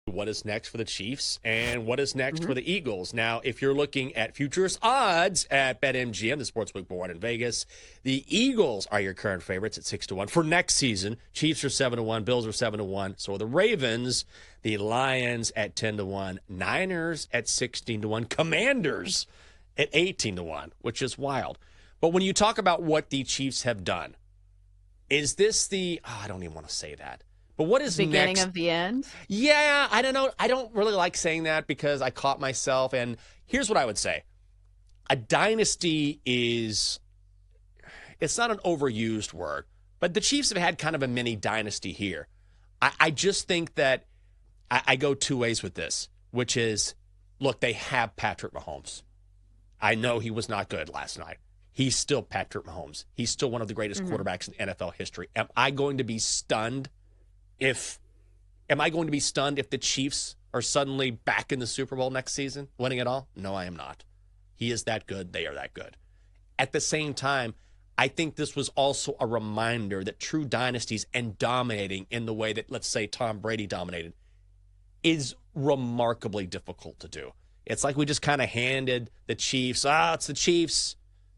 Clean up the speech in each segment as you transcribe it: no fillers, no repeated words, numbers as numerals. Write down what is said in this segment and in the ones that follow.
What is next for the Chiefs and what is next for the Eagles? Now, if you're looking at futures odds at BetMGM, the sportsbook board in Vegas, the Eagles are your current favorites at 6-1 for next season. Chiefs are 7-1, Bills are 7-1. So are the Ravens, the Lions at 10-1, Niners at 16-1, Commanders at 18-1, which is wild. But when you talk about what the Chiefs have done, is this I don't even want to say that. But what is beginning next? Of the end? Yeah, I don't know. I don't really like saying that because I caught myself. And here's what I would say. A dynasty it's not an overused word, but the Chiefs have had kind of a mini dynasty here. I just think that I go two ways with this, which is, look, they have Patrick Mahomes. I know he was not good last night. He's still Patrick Mahomes. He's still one of the greatest quarterbacks in NFL history. Am I going to be stunned if the Chiefs are suddenly back in the Super Bowl next season, winning it all? No, I am not. He is that good. They are that good. At the same time, I think this was also a reminder that true dynasties and dominating in the way that, let's say, Tom Brady dominated is remarkably difficult to do. It's like we just kind of handed the Chiefs, it's the Chiefs.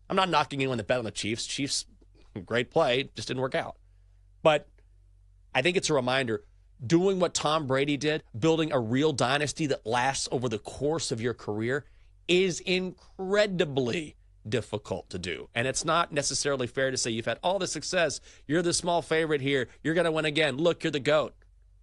I'm not knocking anyone that bet on the Chiefs. Chiefs, great play, just didn't work out. But I think it's a reminder, doing what Tom Brady did, building a real dynasty that lasts over the course of your career is incredibly difficult to do. And it's not necessarily fair to say you've had all the success, you're the small favorite here, you're going to win again, look, you're the GOAT.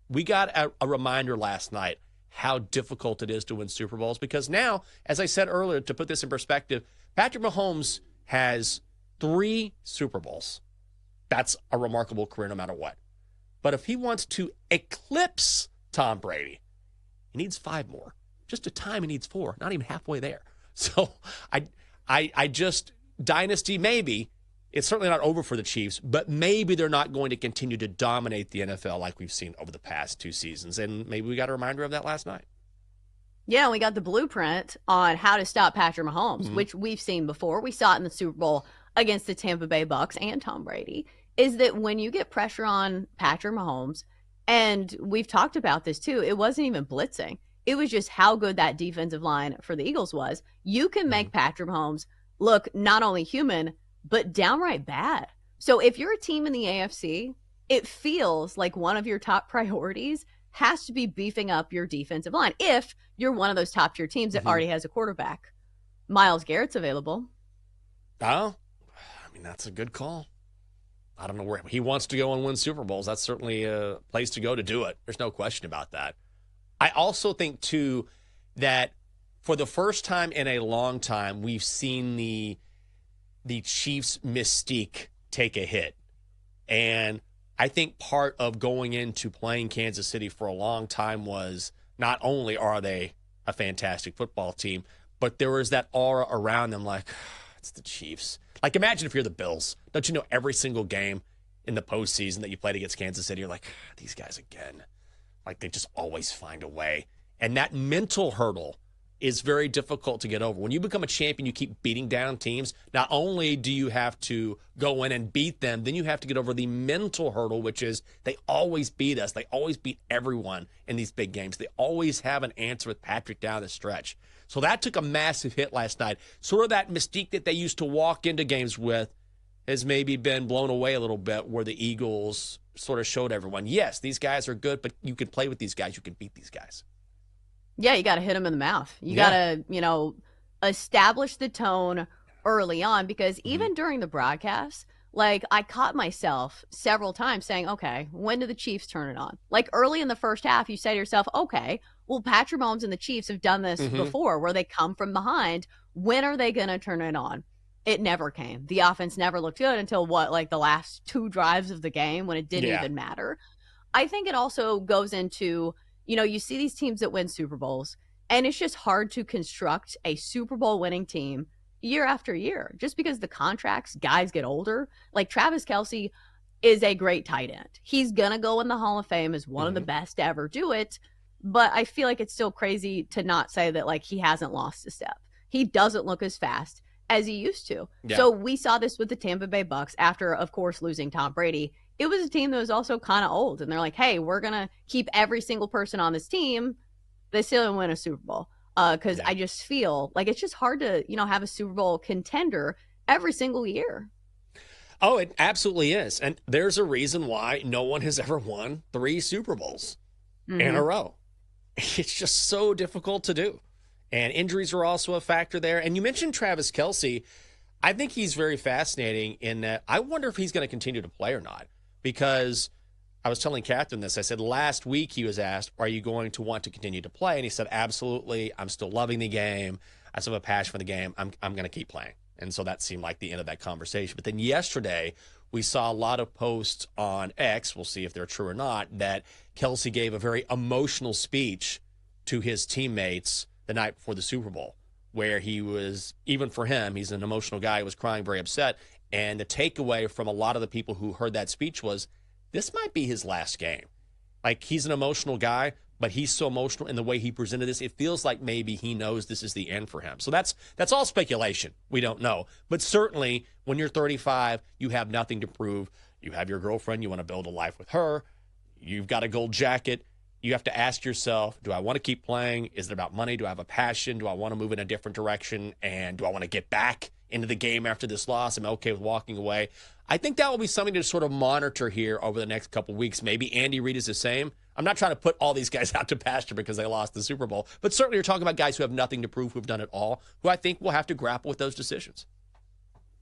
We got a reminder last night how difficult it is to win Super Bowls because now, as I said earlier, to put this in perspective, Patrick Mahomes has 3 Super Bowls. That's a remarkable career no matter what. But if he wants to eclipse Tom Brady, he needs 5 more. Just a time he needs 4, not even halfway there. So I just, dynasty maybe. It's certainly not over for the Chiefs, but maybe they're not going to continue to dominate the NFL like we've seen over the past 2 seasons. And maybe we got a reminder of that last night. Yeah, we got the blueprint on how to stop Patrick Mahomes, which we've seen before. We saw it in the Super Bowl against the Tampa Bay Bucks and Tom Brady. Is that when you get pressure on Patrick Mahomes, and we've talked about this too, it wasn't even blitzing. It was just how good that defensive line for the Eagles was. You can make Patrick Mahomes look not only human, but downright bad. So if you're a team in the AFC, it feels like one of your top priorities has to be beefing up your defensive line if you're one of those top tier teams that already has a quarterback. Myles Garrett's available. Oh, I mean, that's a good call. I don't know where he wants to go and win Super Bowls. That's certainly a place to go to do it. There's no question about that. I also think, too, that for the first time in a long time, we've seen the Chiefs' mystique take a hit. And I think part of going into playing Kansas City for a long time was not only are they a fantastic football team, but there was that aura around them like, it's the Chiefs. Like, imagine if you're the Bills. Don't you know every single game in the postseason that you played against Kansas City, you're like, these guys again. Like, they just always find a way. And that mental hurdle is very difficult to get over. When you become a champion, you keep beating down teams. Not only do you have to go in and beat them, then you have to get over the mental hurdle, which is they always beat us. They always beat everyone in these big games. They always have an answer with Patrick down the stretch. So that took a massive hit last night. Sort of that mystique that they used to walk into games with has maybe been blown away a little bit, where the Eagles sort of showed everyone, yes, these guys are good, but you can play with these guys. You can beat these guys. Yeah, you got to hit them in the mouth. You got to, establish the tone early on, because even during the broadcast, like, I caught myself several times saying, okay, when do the Chiefs turn it on? Like, early in the first half, you say to yourself, okay, well, Patrick Mahomes and the Chiefs have done this before where they come from behind. When are they going to turn it on? It never came. The offense never looked good until the last 2 drives of the game, when it didn't even matter. I think it also goes into, you see these teams that win Super Bowls, and it's just hard to construct a Super Bowl winning team year after year, just because the contracts, guys get older. Like, Travis Kelce is a great tight end. He's going to go in the Hall of Fame as one of the best to ever do it. But I feel like it's still crazy to not say that, like, he hasn't lost a step. He doesn't look as fast as he used to. Yeah. So we saw this with the Tampa Bay Bucks after, of course, losing Tom Brady. it was a team that was also kind of old. And they're like, hey, we're going to keep every single person on this team. They still didn't win a Super Bowl. Because I just feel like it's just hard to, have a Super Bowl contender every single year. Oh, it absolutely is. And there's a reason why no one has ever won 3 Super Bowls in a row. It's just so difficult to do. And injuries are also a factor there. And you mentioned Travis Kelce. I think he's very fascinating in that I wonder if he's going to continue to play or not. Because I was telling Catherine this. I said last week he was asked, are you going to want to continue to play? And he said, absolutely. I'm still loving the game. I still have a passion for the game. I'm going to keep playing. And so that seemed like the end of that conversation. But then yesterday, we saw a lot of posts on X, we'll see if they're true or not, that Kelce gave a very emotional speech to his teammates the night before the Super Bowl, where he was, even for him, he's an emotional guy, he was crying, very upset. And the takeaway from a lot of the people who heard that speech was, this might be his last game. Like, he's an emotional guy, but he's so emotional in the way he presented this. It feels like maybe he knows this is the end for him. So that's all speculation. We don't know. But certainly, when you're 35, you have nothing to prove. You have your girlfriend. You want to build a life with her. You've got a gold jacket. You have to ask yourself, do I want to keep playing? Is it about money? Do I have a passion? Do I want to move in a different direction? And do I want to get back into the game after this loss? I'm okay with walking away. I think that will be something to sort of monitor here over the next couple of weeks. Maybe Andy Reid is the same. I'm not trying to put all these guys out to pasture because they lost the Super Bowl, but certainly you're talking about guys who have nothing to prove, who've done it all, who I think will have to grapple with those decisions.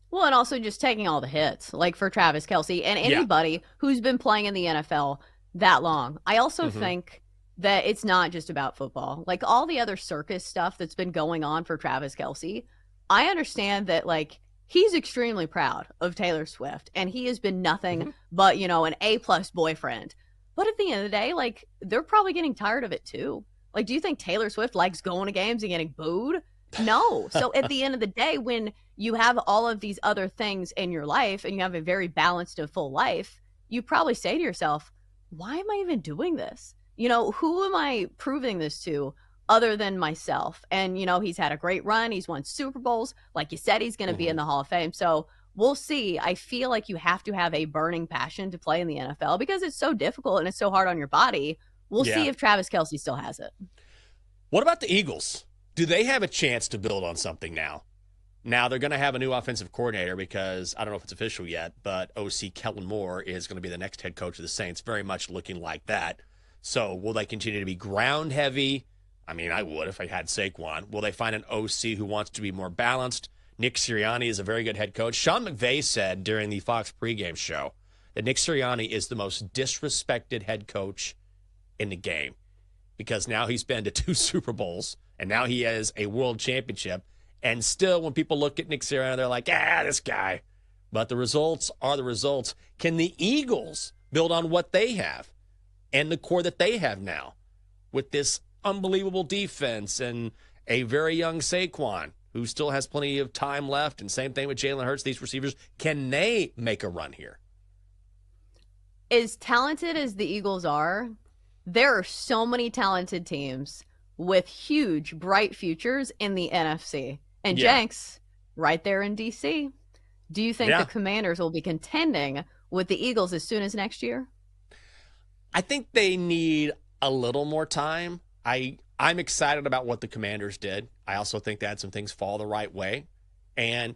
Well, and also just taking all the hits, like for Travis Kelce and anybody who's been playing in the NFL that long. I also think that it's not just about football. Like all the other circus stuff that's been going on for Travis Kelce, I understand that, like, he's extremely proud of Taylor Swift, and he has been nothing but, an A-plus boyfriend. But at the end of the day, like, they're probably getting tired of it too. Like, do you think Taylor Swift likes going to games and getting booed? No. So at the end of the day, when you have all of these other things in your life and you have a very balanced and full life, you probably say to yourself, why am I even doing this? Who am I proving this to other than myself? And, he's had a great run. He's won Super Bowls. Like you said, he's going to be in the Hall of Fame. So we'll see. I feel like you have to have a burning passion to play in the NFL because it's so difficult and it's so hard on your body. We'll see if Travis Kelce still has it. What about the Eagles? Do they have a chance to build on something now? Now they're going to have a new offensive coordinator because, I don't know if it's official yet, but OC Kellen Moore is going to be the next head coach of the Saints, very much looking like that. So will they continue to be ground heavy? I mean, I would if I had Saquon. Will they find an OC who wants to be more balanced? Nick Sirianni is a very good head coach. Sean McVay said during the Fox pregame show that Nick Sirianni is the most disrespected head coach in the game because now he's been to 2 Super Bowls and now he has a world championship. And still, when people look at Nick Sirianni, they're like, this guy. But the results are the results. Can the Eagles build on what they have and the core that they have now with this unbelievable defense and a very young Saquon who still has plenty of time left, and same thing with Jalen Hurts, these receivers? Can they make a run here? As talented as the Eagles are, there are so many talented teams with huge, bright futures in the NFC. And Jenks, right there in D.C., do you think the Commanders will be contending with the Eagles as soon as next year? I think they need a little more time. I'm excited about what the Commanders did. I also think they had some things fall the right way. And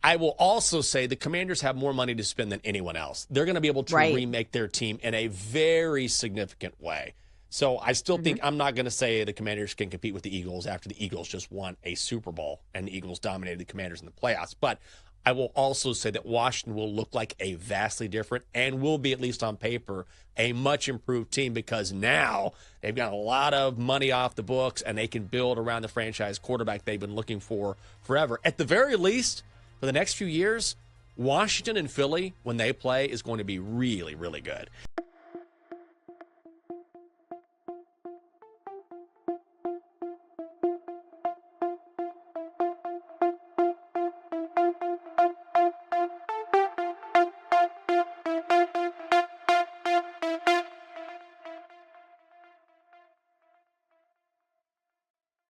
I will also say the Commanders have more money to spend than anyone else. They're going to be able to remake their team in a very significant way. So I still think I'm not going to say the Commanders can compete with the Eagles after the Eagles just won a Super Bowl and the Eagles dominated the Commanders in the playoffs. But I will also say that Washington will look like a vastly different and will be, at least on paper, a much improved team because now they've got a lot of money off the books and they can build around the franchise quarterback they've been looking for forever. At the very least, for the next few years, Washington and Philly, when they play, is going to be really, really good.